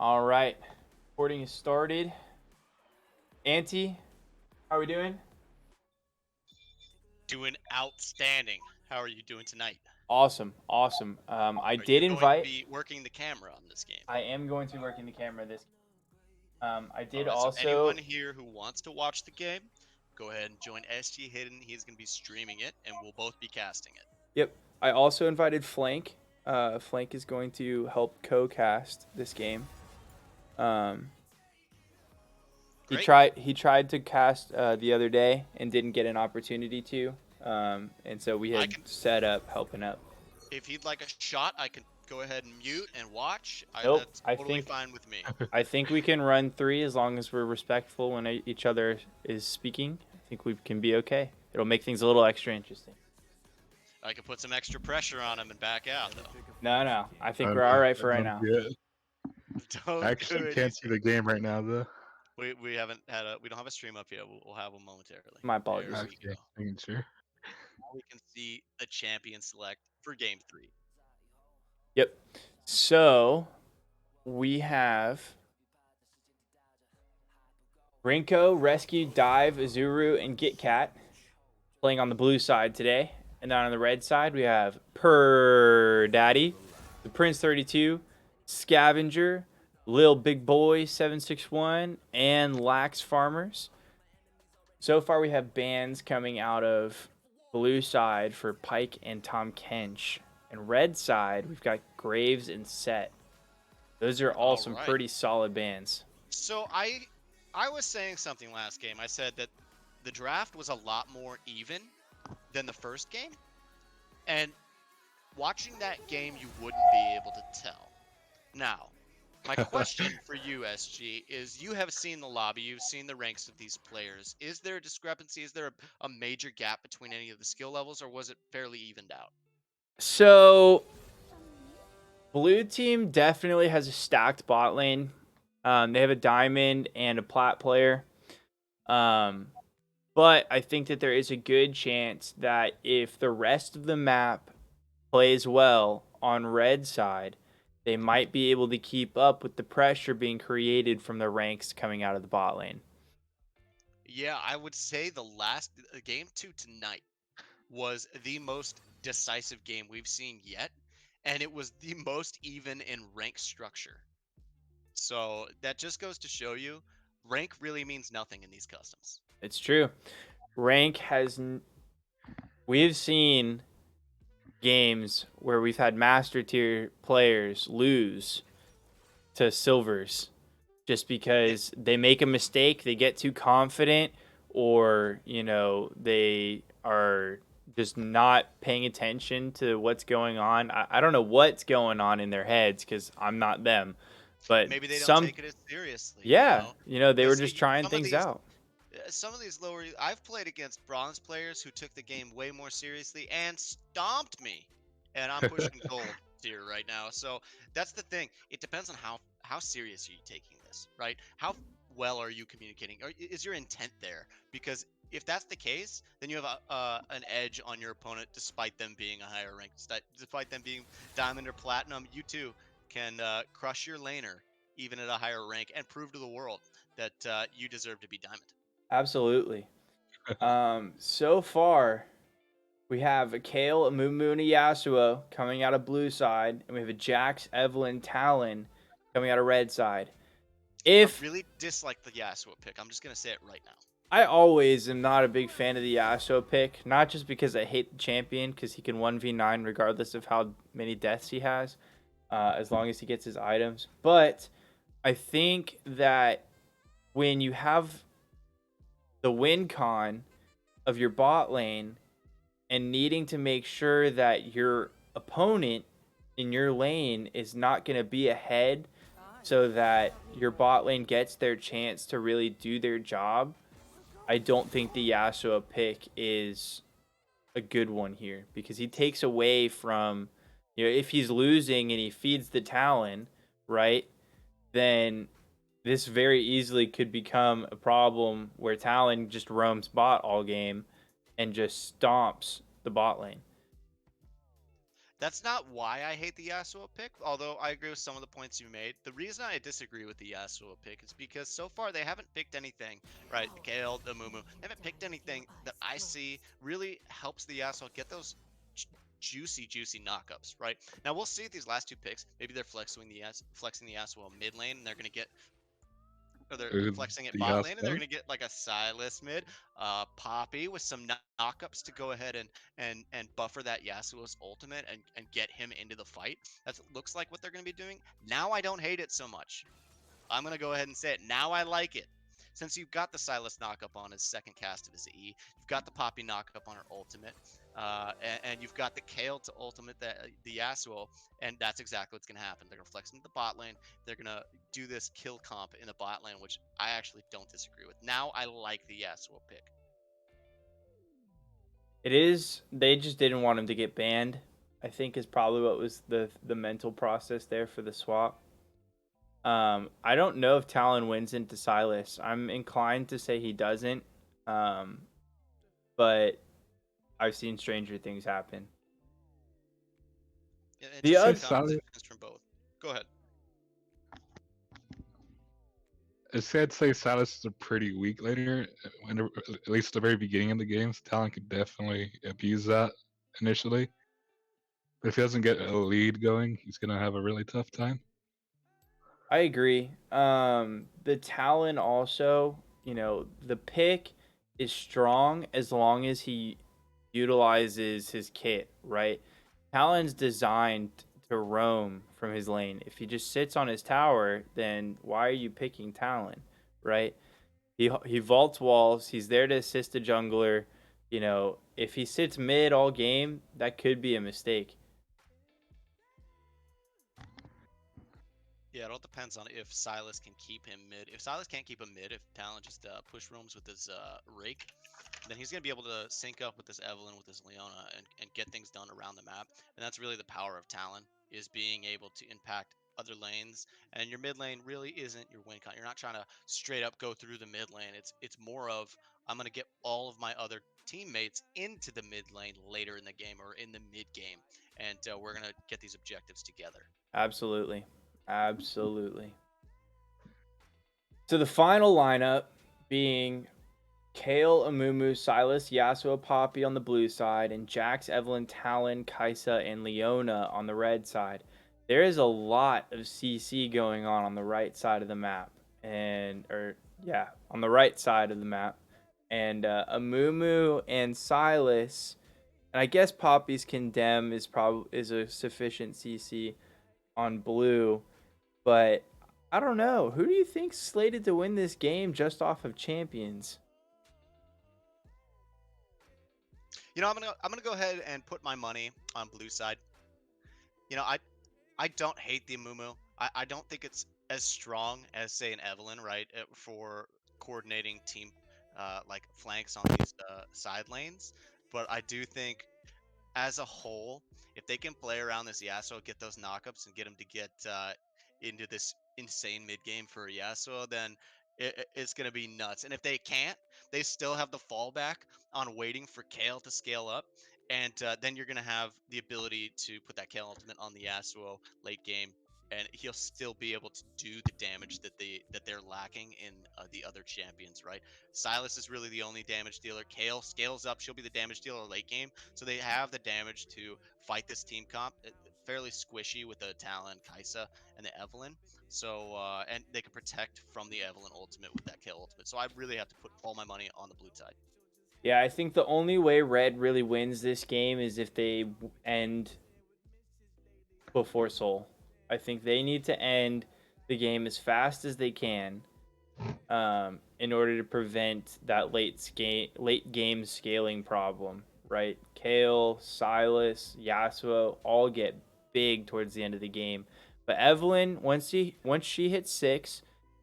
All right. Recording is started. Auntie, how are we doing? Doing outstanding. How are you doing tonight? Awesome. Awesome. I Are did you going to invite. be working the camera on this game? I am going to be working the camera this. I All did right, so anyone also. here who wants to watch the game, go ahead and join SG Hidden. He's going to be streaming it, and we'll both be casting it. Yep. I also invited Flank. Flank is going to help co-cast this game. Um, he Great. tried. He tried to cast the other day and didn't get an opportunity to. And so we I had can, set up helping up. if he'd like a shot, I can go ahead and mute and watch. Nope. That's I totally think fine with me. I think we can run 3 as long as we're respectful when each other is speaking. I think we can be okay. It'll make things a little extra interesting. I can put some extra pressure on him and back out, though. No. I think we're all Okay, right for that right sounds now. good. I Don't do actually it. can't see the game right now, though. We haven't had we don't have a stream up yet. We'll have one momentarily. My There apologies. we Okay, go. making sure. Now we can see the champion select for game 3. Yep. So we have Rinko, Rescue, Dive, Azuru, and GitCat playing on the blue side today. And then on the red side, we have Per Daddy, the Prince 32, Scavenger, Lil Big Boy 761, and Lax Farmers. So far, we have bans coming out of blue side for Pike and Tom Kench. And red side, we've got Graves and Set. Those are all some right. pretty solid bans. So I was saying something last game. I said that the draft was a lot more even than the first game. And watching that game you wouldn't be able to tell. Now, my question for you, SG, is you have seen the lobby, you've seen the ranks of these players. Is there a discrepancy? Is there a major gap between any of the skill levels, or was it fairly evened out? So, blue team definitely has a stacked bot lane. They have a diamond and a plat player. But I think that there is a good chance that if the rest of the map plays well on red side, they might be able to keep up with the pressure being created from the ranks coming out of the bot lane. Yeah, I would say the last game 2 tonight was the most decisive game we've seen yet, and it was the most even in rank structure. So that just goes to show you, rank really means nothing in these customs. It's true. Rank has. We've seen games where we've had master tier players lose to silvers just because they make a mistake, they get too confident, or they are just not paying attention to what's going on. I don't know what's going on in their heads because I'm not them, but Maybe they don't some, take it as seriously, yeah, they were because just trying some of things these out. some of these lower. I've played against bronze players who took the game way more seriously and stomped me, and I'm pushing gold tier right now. So that's the thing. It depends on how serious are you taking this, right? How well are you communicating? Or is your intent there? Because if that's the case, then you have an edge on your opponent, despite them being a higher rank, despite them being diamond or platinum. You too can crush your laner even at a higher rank and prove to the world that you deserve to be diamond. Absolutely. So far, we have a Kale, a Mumu, and a Yasuo coming out of blue side, and we have a Jax, Evelyn, Talon coming out of red side. I really dislike the Yasuo pick. I'm just gonna say it right now. I always am not a big fan of the Yasuo pick, not just because I hate the champion, because he can 1v9 regardless of how many deaths he has, as long as he gets his items. But I think that when you have the win con of your bot lane and needing to make sure that your opponent in your lane is not going to be ahead so that your bot lane gets their chance to really do their job, I don't think the Yasuo pick is a good one here because he takes away from, if he's losing and he feeds the Talon, right, then this very easily could become a problem where Talon just roams bot all game and just stomps the bot lane. That's not why I hate the Yasuo pick, although I agree with some of the points you made. The reason I disagree with the Yasuo pick is because so far they haven't picked anything, right? The Kale, the Mumu, they haven't picked anything that I see really helps the Yasuo get those juicy knockups, right? Now we'll see these last two picks. Maybe they're flexing the Yasuo mid lane, and they're gonna get, or they're Ooh, flexing it the bot lane, and they're Yasuo. gonna get like a Silas mid, Poppy with some knockups to go ahead and buffer that Yasuo's ultimate and get him into the fight. That looks like what they're gonna be doing. Now I don't hate it so much. I'm gonna go ahead and say it. Now I like it. Since you've got the Silas knockup on his second cast of his E, you've got the Poppy knockup on her ultimate, and you've got the Kale to ultimate the Yasuo, and that's exactly what's gonna happen. They're gonna flex into the bot lane. They're gonna do this kill comp in the bot lane, which I actually don't disagree with. Now I like the Yasuo pick. It is. They just didn't want him to get banned. I think is probably what was the mental process there for the swap. I don't know if Talon wins into Silas. I'm inclined to say he doesn't. Um, but I've seen stranger things happen. Yeah, The interesting other, Since Silas, conversations from both. Go ahead. it's said to say Silas is a pretty weak laner, at least at the very beginning of the games. Talon could definitely abuse that initially. But if he doesn't get a lead going, he's gonna have a really tough time. I agree. The Talon also, the pick is strong as long as he utilizes his kit, right? Talon's designed to roam from his lane. If he just sits on his tower, then why are you picking Talon, right? He vaults walls. He's there to assist the jungler. If he sits mid all game, that could be a mistake. Yeah, it all depends on if Silas can keep him mid. If Silas can't keep him mid, if Talon just push roams with his rake, then he's going to be able to sync up with this Evelyn, with this Leona, and get things done around the map. And that's really the power of Talon, is being able to impact other lanes. And your mid lane really isn't your win con. You're not trying to straight up go through the mid lane. It's more of, I'm going to get all of my other teammates into the mid lane later in the game or in the mid game. And we're going to get these objectives together. Absolutely. Absolutely. So the final lineup being Kale, Amumu, Silas, Yasuo, Poppy on the blue side, and Jax, Evelyn, Talon, Kaisa, and Leona on the red side. There is a lot of CC going on the right side of the map, on the right side of the map, and Amumu and Silas, and I guess Poppy's Condemn is a sufficient CC on blue, but I don't know. Who do you think's slated to win this game just off of champions? I'm gonna go ahead and put my money on blue side. I don't hate the Amumu. I don't think it's as strong as say an Evelyn, right? For coordinating team like flanks on these side lanes. But I do think as a whole, if they can play around this Yasuo, get those knockups, and get him to get into this insane mid game for Yasuo, then it's going to be nuts. And if they can't, they still have the fallback on waiting for Kale to scale up. And then you're going to have the ability to put that Kale ultimate on the Yasuo late game, and he'll still be able to do the damage that they're lacking in the other champions, right? Silas is really the only damage dealer. Kale scales up; she'll be the damage dealer late game. So they have the damage to fight this team comp. Fairly squishy with the Talon, Kaisa, and the Evelyn. So and they can protect from the Evelyn ultimate with that Kale ultimate. So I really have to put all my money on the blue side. Yeah, I think the only way Red really wins this game is if they end before Soul. I think they need to end the game as fast as they can, in order to prevent that late game scaling problem. Right? Kale, Silas, Yasuo all get big towards the end of the game, but Evelyn, once she hits 6,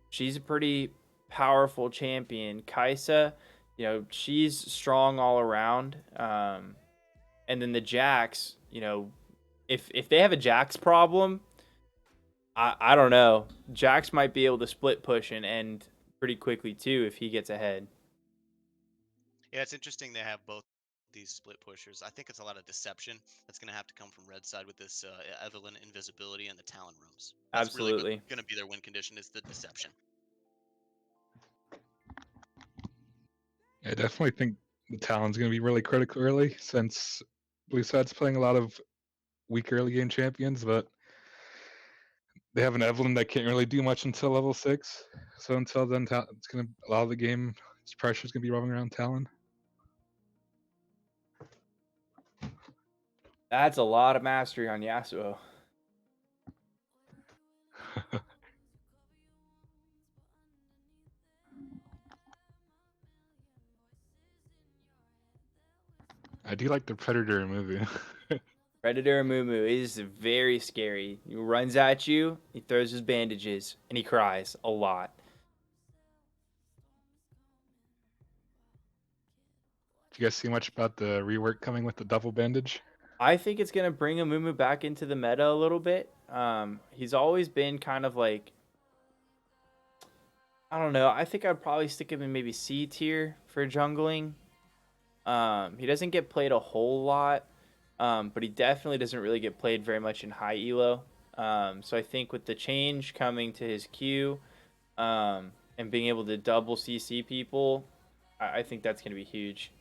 she's a pretty powerful champion. Kaisa, she's strong all around. And then the Jax, if they have a Jax problem, I don't know. Jax might be able to split push and end pretty quickly too if he gets ahead. Yeah, it's interesting they have both these split pushers. I think it's a lot of deception that's going to have to come from red side with this Evelyn invisibility and the Talon rooms. That's really Absolutely. going to be their win condition, is the deception. I definitely think the Talon's going to be really critical early, since Blue Side's playing a lot of weak early game champions, but they have an Evelyn that can't really do much until level 6. So until then, it's going to allow the game. Its pressure's going to be revolving around Talon. That's a lot of mastery on Yasuo. I do like the Predator movie. Predator Mumu is very scary. He runs at you, he throws his bandages, and he cries a lot. Do you guys see much about the rework coming with the double bandage? I think it's going to bring Mumu back into the meta a little bit. He's always been kind of like, I don't know. I think I'd probably stick him in maybe C tier for jungling. He doesn't get played a whole lot, but he definitely doesn't really get played very much in high elo. So I think with the change coming to his Q and being able to double CC people, I think that's going to be huge.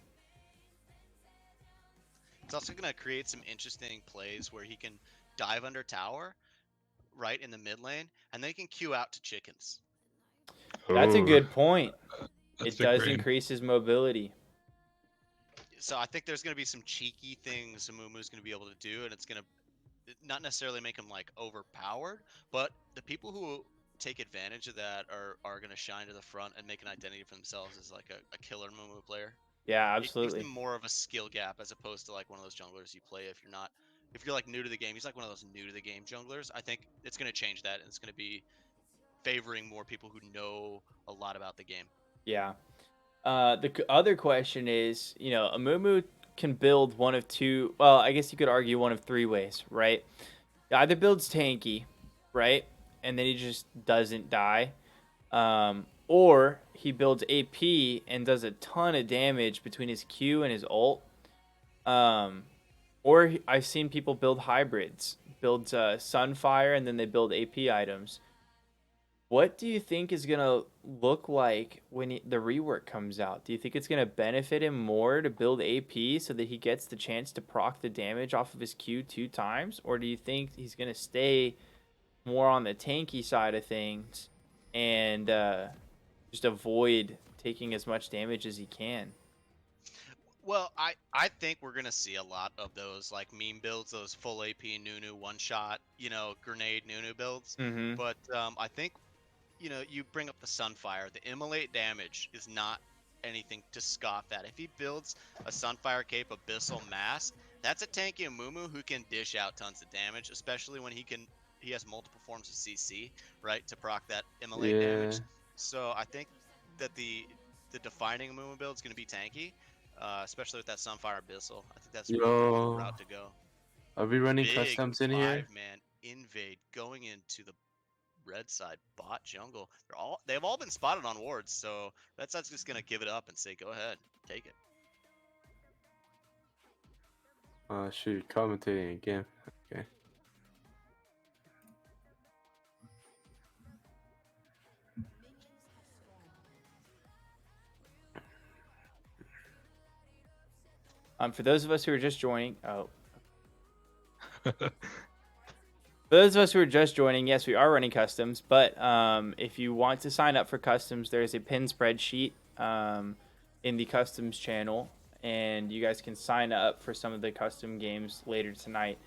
It's also going to create some interesting plays where he can dive under tower, right in the mid lane, and then he can queue out to chickens. That's a good point. That's It big does brain. increase his mobility. So I think there's going to be some cheeky things Amumu's going to be able to do, and it's going to not necessarily make him like overpowered, but the people who take advantage of that are going to shine to the front and make an identity for themselves as like a killer Amumu player. Yeah, It gives absolutely. him more of a skill gap as opposed to like one of those junglers you play if you're like new to the game. He's like one of those new to the game junglers. I think it's going to change that, and it's going to be favoring more people who know a lot about the game. Yeah. Other question is, Amumu can build one of two. Well, I guess you could argue one of three ways, right? He either builds tanky, right, and then he just doesn't die, or he builds AP and does a ton of damage between his Q and his ult. I've seen people build hybrids, build Sunfire, and then they build AP items. What do you think is going to look like when the rework comes out? Do you think it's going to benefit him more to build AP so that he gets the chance to proc the damage off of his Q 2 times? Or do you think he's going to stay more on the tanky side of things and just avoid taking as much damage as he can? Well, I think we're gonna see a lot of those like meme builds, those full AP Nunu one shot, grenade Nunu builds. Mm-hmm. But I think you bring up the Sunfire. The immolate damage is not anything to scoff at. If he builds a Sunfire Cape Abyssal Mask, that's a tanky Amumu who can dish out tons of damage, especially when he has multiple forms of CC, right, to proc that immolate damage. So I think that the defining Amumu build is going to be tanky, especially with that Sunfire Abyssal. I think that's really the route to go. Are we running Big customs in here? 5-man invade going into the red side bot jungle. They've all been spotted on wards, so red side's just gonna give it up and say, go ahead, take it. Shoot, commentating again. Okay. For those of us who are just joining, For those of us who are just joining, yes, we are running customs, but if you want to sign up for customs, there's a pinned spreadsheet in the customs channel, and you guys can sign up for some of the custom games later tonight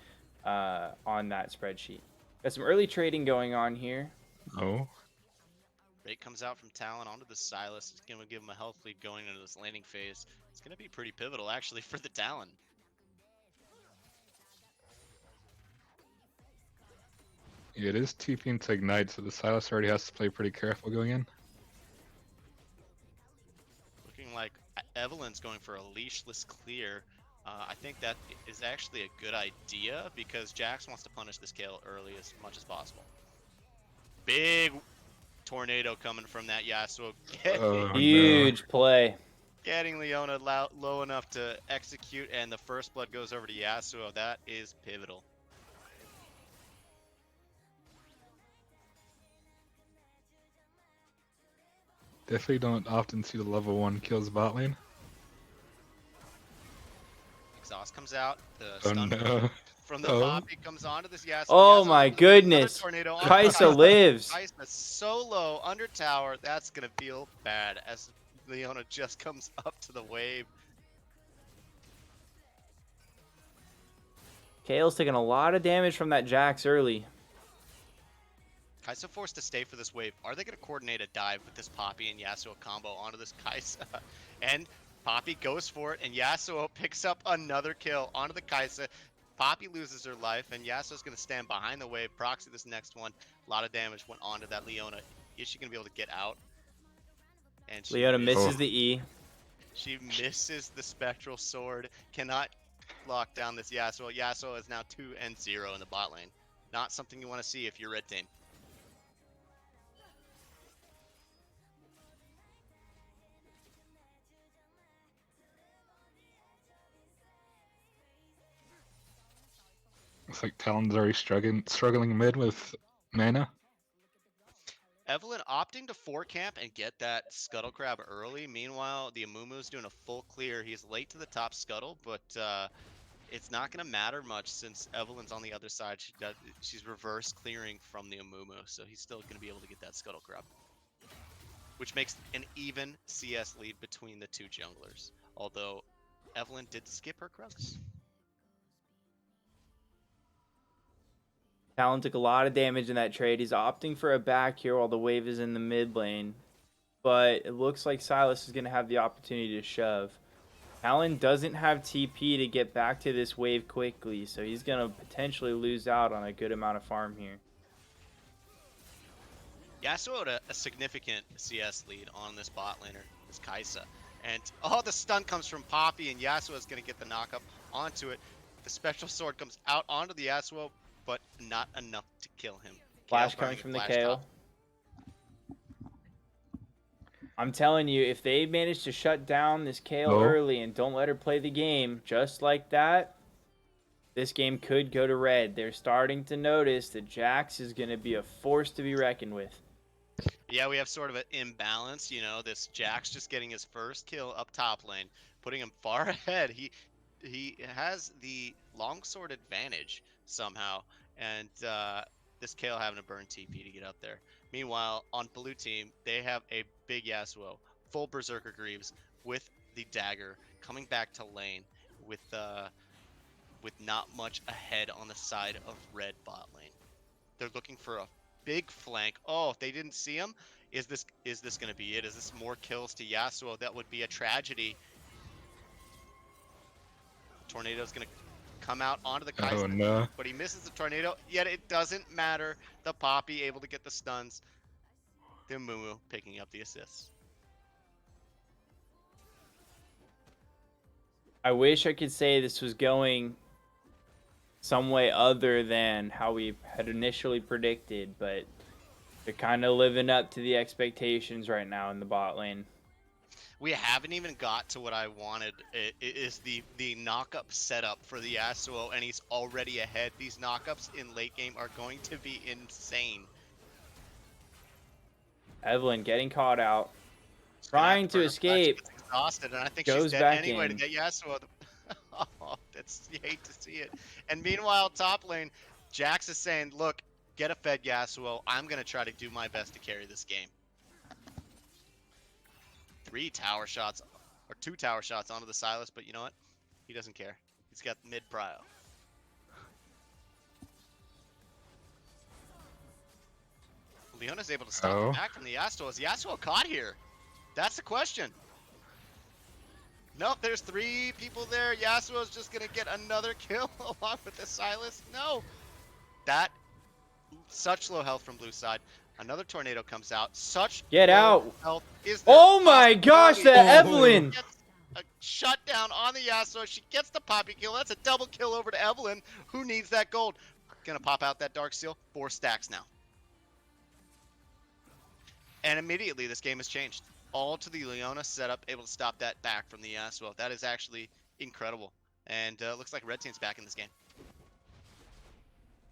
on that spreadsheet. Got some early trading going on here. Oh. Rate comes out from Talon onto the Silas. It's going to give him a health lead going into this landing phase. It's going to be pretty pivotal, actually, for the Talon. Yeah, it is TP into Ignite, so the Silas already has to play pretty careful going in. Looking like Evelyn's going for a leashless clear. I think that is actually a good idea because Jax wants to punish this kill early as much as possible. Big tornado coming from that Yasuo. Oh, Huge play. Getting Leona low enough to execute, and the first blood goes over to Yasuo. That is pivotal. Definitely don't often see the level 1 kills bot lane. Exhaust comes out. The Oh stun no. from the Oh. Poppy comes onto this Yasuo. Oh Yasuo my onto goodness. another tornado onto Kaisa Kaisa. lives. Kaisa solo under tower. That's gonna feel bad as Leona just comes up to the wave. Kale's taking a lot of damage from that Jax early. Kaisa forced to stay for this wave. Are they going to coordinate a dive with this Poppy and Yasuo combo onto this Kaisa? And Poppy goes for it, and Yasuo picks up another kill onto the Kaisa. Poppy loses her life, and Yasuo's going to stand behind the wave, proxy this next one. A lot of damage went onto that Leona. Is she going to be able to get out? And she Leona misses Oh. the E. She misses the Spectral Sword. Cannot lock down this Yasuo. Yasuo is now 2-0 in the bot lane. Not something you want to see if you're red team. Looks like Talon's already struggling mid with mana. Evelyn opting to 4-camp and get that Scuttle Crab early. Meanwhile, the Amumu's doing a full clear. He's late to the top Scuttle, but it's not going to matter much since Evelyn's on the other side. She's reverse clearing from the Amumu, so he's still going to be able to get that Scuttle Crab, which makes an even CS lead between the two junglers. Although Evelyn did skip her Krugs. Talon took a lot of damage in that trade. He's opting for a back here while the wave is in the mid lane. But it looks like Silas is going to have the opportunity to shove. Talon doesn't have TP to get back to this wave quickly, so he's going to potentially lose out on a good amount of farm here. Yasuo had a significant CS lead on this bot laner, this Kaisa. And oh, the stun comes from Poppy, and Yasuo is going to get the knockup onto it. The Spectral Sword comes out onto the Yasuo, but not enough to kill him. Flash Kale coming burning from a the flash Kale. top. I'm telling you, if they manage to shut down this Kale No. early and don't let her play the game just like that, this game could go to red. They're starting to notice that Jax is going to be a force to be reckoned with. Yeah, we have sort of an imbalance, you know, this Jax just getting his first kill up top lane, putting him far ahead. He has the longsword advantage somehow, and this Kale having to burn TP to get up there. Meanwhile, on blue team, they have a big Yasuo, full Berserker Greaves with the dagger, coming back to lane with not much ahead on the side of red bot lane. They're looking for a big flank. Oh, if they didn't see him, is this going to be it? Is this more kills to Yasuo? That would be a tragedy. Tornado's going to come out onto the Kaisa, Oh no. but he misses the tornado. Yet it doesn't matter. The Poppy able to get the stuns. The Mumu picking up the assists. I wish I could say this was going some way other than how we had initially predicted, but they're kind of living up to the expectations right now in the bot lane. We haven't even got to what I wanted. It is the knockup setup for the Yasuo, and he's already ahead. These knockups in late game are going to be insane. Evelyn getting caught out, She's gonna have trying to burn her flash. She escape. gets exhausted, and I think Goes she's dead back anyway in. to get Yasuo. Oh, you hate to see it. And meanwhile, top lane, Jax is saying, look, get a fed Yasuo. I'm going to try to do my best to carry this game. 2 tower shots onto the Silas, but you know what? He doesn't care. He's got mid prio. Leona's able to stop him back from the Yasuo. Is Yasuo caught here? That's the question. Nope, there's 3 people there. Yasuo's just going to get another kill along with the Silas. No. Such low health from blue side. Another tornado comes out. Such Get low out. health. Is there Oh my gosh, possibility that Evelyn! gets a shutdown on the Yasuo. She gets the Poppy kill. That's a double kill over to Evelyn. Who needs that gold? Gonna pop out that Dark Seal. 4 stacks now. And immediately this game has changed. all to the Leona setup, able to stop that back from the Yasuo. That is actually incredible. And looks like red team's back in this game.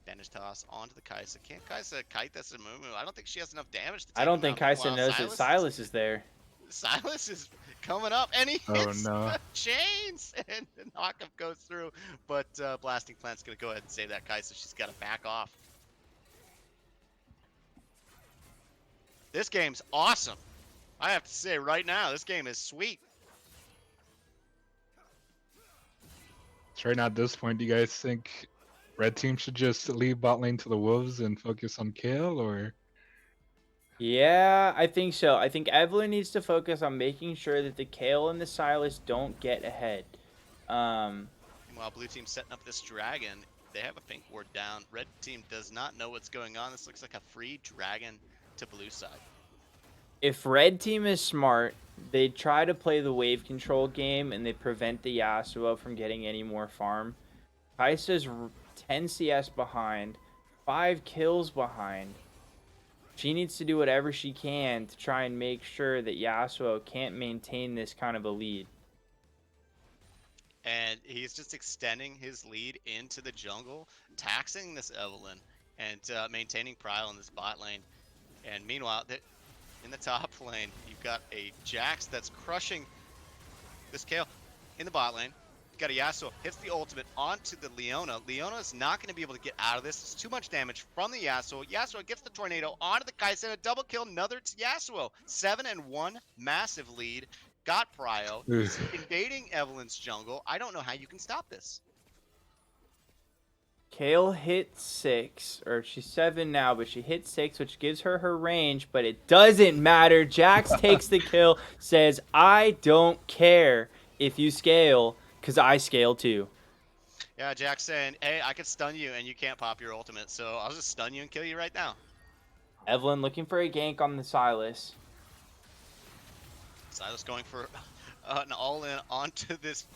Bandage toss onto the Kai'Sa. Can't Kai'Sa kite this Amumu? I don't think she has enough damage to take I don't him think out. Kai'Sa Meanwhile, knows that Silas is there. Silas is coming up, and he Oh, hits no. the chains, and the knockup goes through. But Blasting Plant's going to go ahead and save that Kai'Sa. She's got to back off. This game's awesome. I have to say right now, this game is sweet. So right now at this point, do you guys think red team should just leave bot lane to the wolves and focus on Kale, or? Yeah, I think so. I think Evelyn needs to focus on making sure that the Kale and the Silas don't get ahead. Meanwhile, blue team setting up this dragon. They have a pink ward down. Red team does not know what's going on. This looks like a free dragon to blue side. If red team is smart, they try to play the wave control game and they prevent the Yasuo from getting any more farm. Kai'Sa's 10 CS behind, 5 kills behind. She needs to do whatever she can to try and make sure that Yasuo can't maintain this kind of a lead. And he's just extending his lead into the jungle, taxing this Evelyn, and maintaining Prio in this bot lane. And meanwhile, in the top lane, you've got a Jax that's crushing this Kale in the bot lane. You've got a Yasuo, hits the ultimate onto the Leona. Leona is not going to be able to get out of this. It's too much damage from the Yasuo. Yasuo gets the tornado onto the Kai'Sa, a double kill, another to Yasuo. 7-1, massive lead. Got Prio. He's invading Evelyn's jungle. I don't know how you can stop this. Kale hit 6, or she's 7 now, but she hit 6, which gives her her range, but it doesn't matter. Jax takes the kill, says, I don't care if you scale, because I scale too. Yeah, Jack's saying, hey, I could stun you and you can't pop your ultimate, so I'll just stun you and kill you right now. Evelyn looking for a gank on the Silas. Silas going for an all-in onto this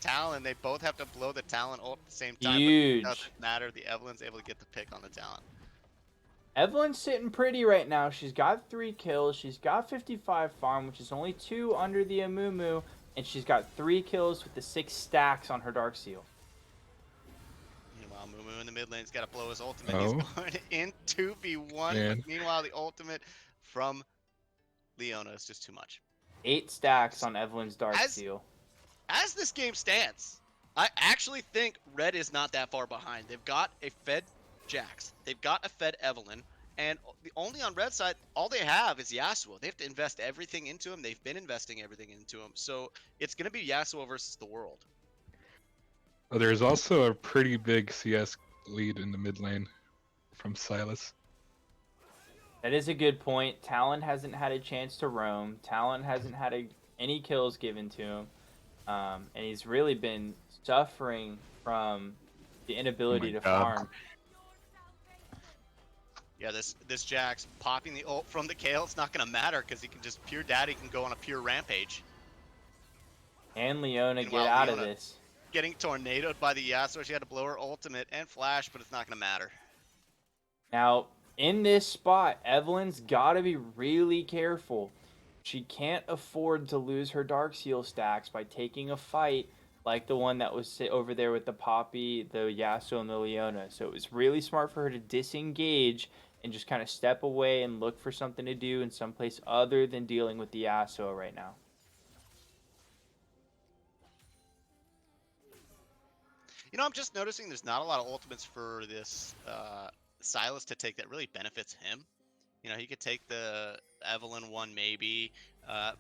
Talon. They both have to blow the Talon ult at the same time. Huge. But it doesn't matter. The Evelyn's able to get the pick on the Talon. Evelyn's sitting pretty right now. She's got 3 kills. She's got 55 farm, which is only 2 under the Amumu. And she's got 3 kills with the 6 stacks on her Darksteel. Meanwhile, Mumu in the mid lane's got to blow his ultimate. Oh. He's going in 2v1. Man. But meanwhile, the ultimate from Leona is just too much. 8 stacks on Evelyn's Darksteel. As this game stands, I actually think Red is not that far behind. They've got a fed Jax. They've got a fed Evelyn. And only on Red side, all they have is Yasuo. They have to invest everything into him. They've been investing everything into him. So it's going to be Yasuo versus the world. Oh, there's also a pretty big CS lead in the mid lane from Silas. That is a good point. Talon hasn't had a chance to roam. Talon hasn't had any kills given to him. And he's really been suffering from the inability to God. farm. Yeah, this Jax popping the ult from the Kale, it's not going to matter because he can just pure daddy can go on a pure rampage. And Leona, get Meanwhile, out of Leona this. Getting tornadoed by the Yasuo. She had to blow her ultimate and flash, but it's not going to matter. Now, in this spot, Evelyn's got to be really careful. She can't afford to lose her Darksteel stacks by taking a fight like the one that was over there with the Poppy, the Yasuo, and the Leona. So it was really smart for her to disengage and just kind of step away and look for something to do in someplace other than dealing with the Yasuo right now. You know, I'm just noticing there's not a lot of ultimates for this Silas to take that really benefits him. You know, he could take the Evelyn one maybe.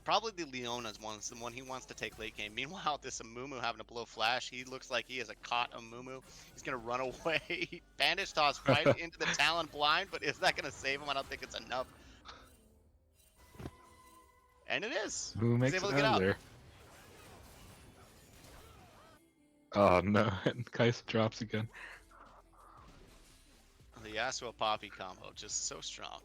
Probably the Leona's one is the one he wants to take late game. Meanwhile, this Amumu having to blow flash. He looks like he has a caught Amumu. He's going to run away. Bandage toss right into the Talon blind, but is that going to save him? I don't think it's enough. And it is. Who makes able it to get out out. of there? Oh no, and Kai'Sa drops again. The Yasuo Poppy combo, just so strong.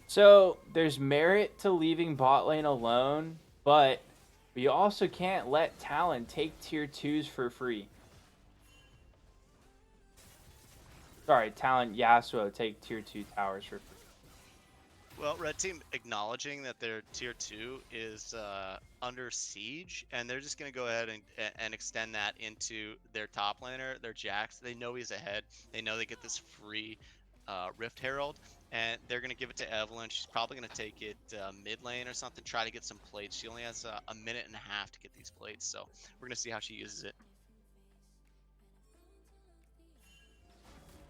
So there's merit to leaving bot lane alone, but we also can't let Talon take tier 2s for free. Sorry, Talon Yasuo take tier 2 towers for free. Well, Red Team acknowledging that their tier 2 is under siege, and they're just going to go ahead and extend that into their top laner, their Jax. They know he's ahead. They know they get this free Rift Herald, and they're going to give it to Evelyn. She's probably going to take it mid lane or something, try to get some plates. She only has a minute and a half to get these plates, so we're going to see how she uses it.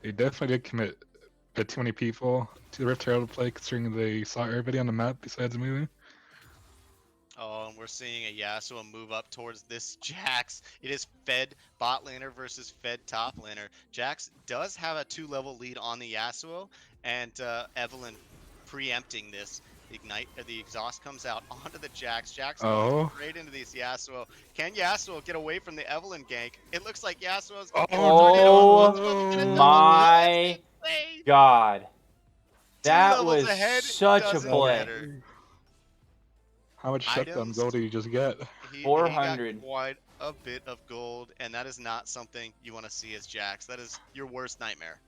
They definitely did commit a bit too many people to the Rift Herald play, considering they saw everybody on the map besides moving. Oh, and we're seeing a Yasuo move up towards this Jax. It is Fed bot laner versus Fed top laner. Jax does have a 2-level lead on the Yasuo, and Evelyn preempting this. The exhaust comes out onto the Jax. Jax going straight into these Yasuo. Can Yasuo get away from the Evelyn gank? It looks like Yasuo's my god. That was such a play. How much shutdown gold did you just get? 400. He got quite a bit of gold, and that is not something you want to see as Jax. That is your worst nightmare.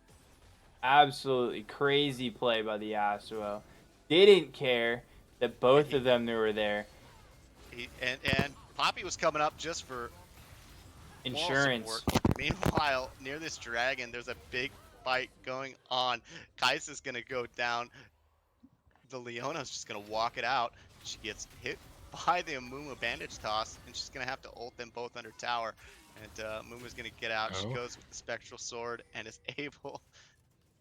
Absolutely crazy play by the Yasuo. Didn't care that both of them were there. And Poppy was coming up just for insurance. Meanwhile, near this dragon, there's a big fight going on. Kai'Sa's gonna go down. The Leona's just gonna walk it out. She gets hit by the Amumu bandage toss, and she's gonna have to ult them both under tower. And Amumu's gonna get out. She goes with the spectral sword and is able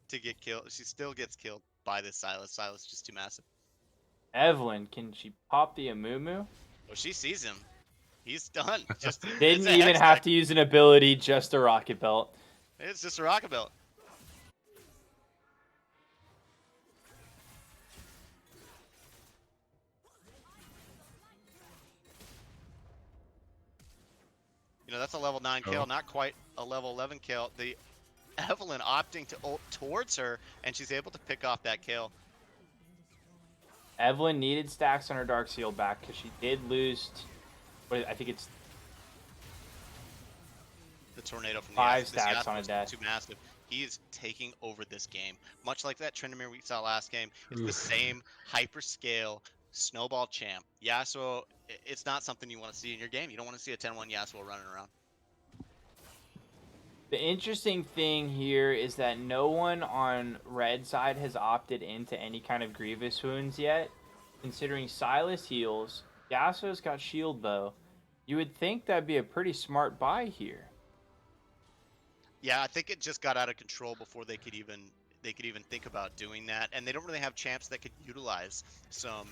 to get killed. She still gets killed by this Sylas. Sylas is just too massive. Evelyn, can she pop the Amumu? Oh, she sees him. He's done. Just didn't even have to use an ability, just a rocket belt. It's just a rocket belt. You know, that's a level 9 kill, not quite a level 11 kill. The Evelyn opting to ult towards her, and she's able to pick off that kill. Evelyn needed stacks on her Dark Seal back because she did lose. I think it's the tornado from 5 stacks on a death. Too massive. He is taking over this game, much like that Tryndamere we saw last game. It's the same hyper scale snowball champ. Yasuo, it's not something you want to see in your game. You don't want to see a 10-1 Yasuo running around. The interesting thing here is that no one on red side has opted into any kind of Grievous wounds yet. Considering Sylas heals, Yasuo's got shield bow. You would think that'd be a pretty smart buy here. Yeah, I think it just got out of control before they could even think about doing that, and they don't really have champs that could utilize some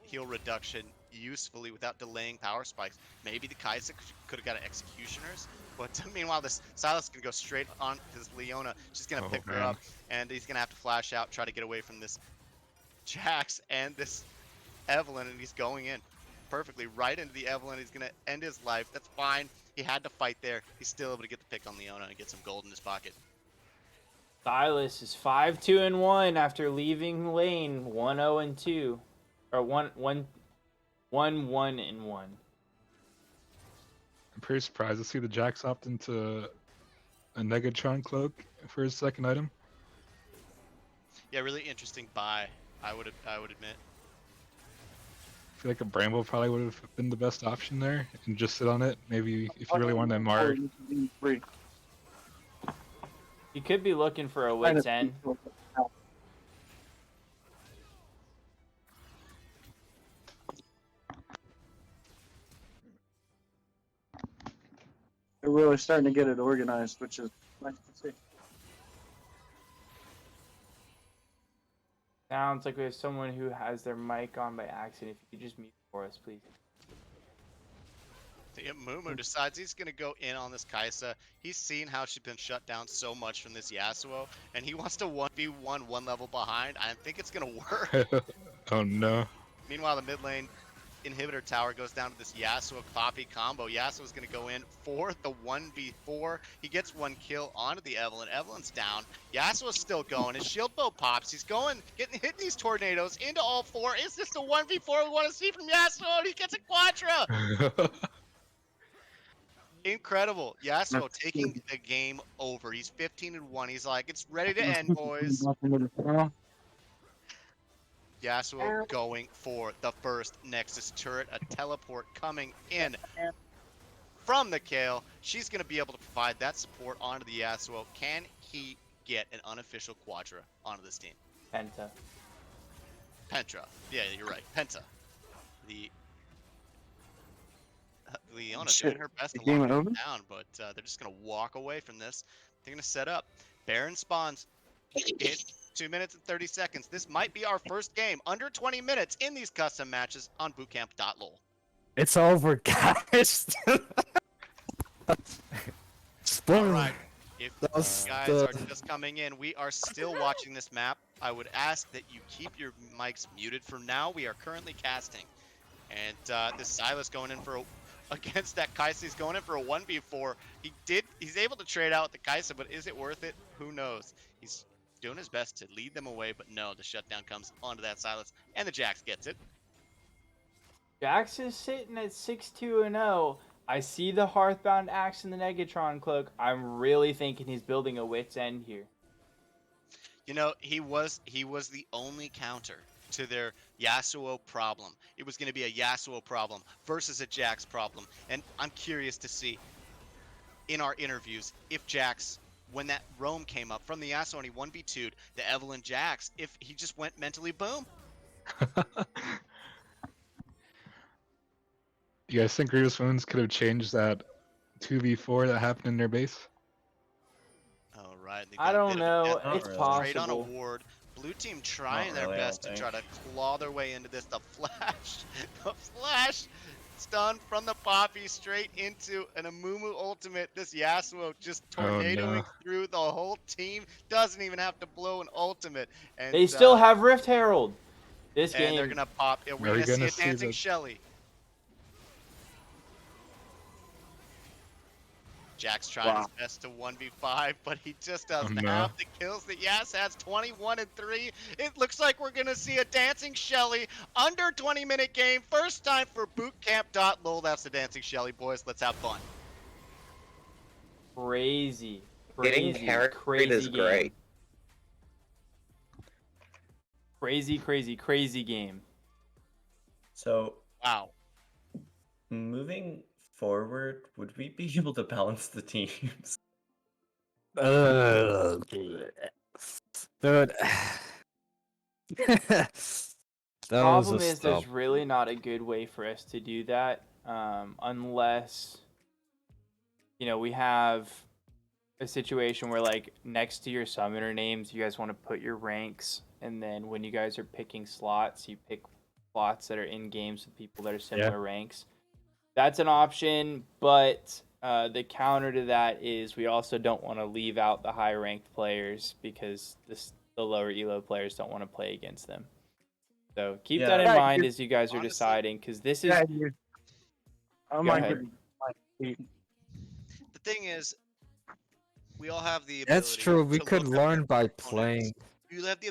heal reduction usefully without delaying power spikes. Maybe the Kai'Sa could have got executioners, but meanwhile this Sylas can go straight on his Leona. She's gonna pick her up, and he's gonna have to flash out, try to get away from this Jax and this Evelyn, and he's going in perfectly right into the Evelyn. He's gonna end his life. That's fine. He had to fight there. He's still able to get the pick on Leona and get some gold in his pocket. Sylas is 5-2-1 after leaving lane 1-0-2, or 1-1-1-1. I'm pretty surprised to see the Jax opt into a Negatron cloak for his second item. Yeah, really interesting buy. I would admit. I feel like a Bramble probably would have been the best option there, and just sit on it. Maybe if you really wanted MR. You could be looking for a Wit's End. They're really starting to get it organized, which is nice to see. Sounds like we have someone who has their mic on by accident. If you could just mute for us, please. Mumu decides he's going to go in on this Kai'Sa. He's seen how she's been shut down so much from this Yasuo, and he wants to 1v1 one level behind. I think it's going to work. Oh no. Meanwhile, the mid lane inhibitor tower goes down to this Yasuo Poppy combo. Yasuo's going to go in for the 1v4. He gets one kill onto the Evelyn. Evelyn's down. Yasuo's still going. His shield bow pops. He's going, hitting these tornadoes into all 4. Is this the 1v4 we want to see from Yasuo? And he gets a Quadra. Incredible. Yasuo taking the game over. He's 15-1. He's like, it's ready to end, boys. Yasuo going for the first Nexus turret. A teleport coming in from the Kale. She's going to be able to provide that support onto the Yasuo. Can he get an unofficial Quadra onto this team? Penta. Pentra. Yeah, you're right. Penta. The Leona Shit. doing her best The to game lock it over? down, but they're just going to walk away from this. They're going to set up. Baron spawns in 2 minutes and 30 seconds. This might be our first game under 20 minutes in these custom matches on Bootcamp.lol. It's over, guys. Spoiler. All right. If you That was guys the- are just coming in, we are still watching this map. I would ask that you keep your mics muted for now. We are currently casting. And this Silas going in for against that Kaisa. He's going in for a 1v4. He's able to trade out with the Kaisa, but is it worth it? Who knows? He's doing his best to lead them away, but no, the shutdown comes onto that Silas, and the Jax gets it. Jax is sitting at 6-2-0. I see the Hearthbound axe in the Negatron cloak. I'm really thinking he's building a wit's end here. You know, he was the only counter to their Yasuo problem. It was going to be a Yasuo problem versus a Jax problem. And I'm curious to see in our interviews if Jax, when that roam came up from the Yasuo and he 1v2'd the Evelyn Jax, if he just went mentally boom. Do you guys think Grievous Wounds could have changed that 2v4 that happened in their base? All right. I don't know. Not It's really. Straight on a possible. ward. Blue team trying Not their really, I best to don't try to claw their way into this. The flash stun from the Poppy straight into an Amumu ultimate. This Yasuo just tornadoing through the whole team. Doesn't even have to blow an ultimate. And They still have Rift Herald. This and game. they're gonna pop. We're Are we gonna see gonna a see dancing the- Shelly. Jack's trying his best to 1v5, but he just doesn't no. have the kills that Yas has. 21 and 3. It looks like we're gonna see a dancing Shelly under 20-minute game. First time for Bootcamp.lol. That's the dancing Shelly, boys. Let's have fun. Crazy. Getting Crazy. carried Crazy is game. great. Crazy game. So, Wow. moving forward, would we be able to balance the teams? Dude. That was Problem a is, there's stump. really not a good way for us to do that, unless, we have a situation where, like, next to your summoner names, you guys want to put your ranks, and then when you guys are picking slots, you pick slots that are in games with people that are similar ranks. That's an option, but the counter to that is we also don't want to leave out the high-ranked players because the lower elo players don't want to play against them. So keep that in Yeah, mind you- as you guys are honestly- deciding, because this is Yeah, dude. I Go might ahead. get like 8. The thing is, we all have the ability That's true. We to could look up learn by opponents. playing. You have the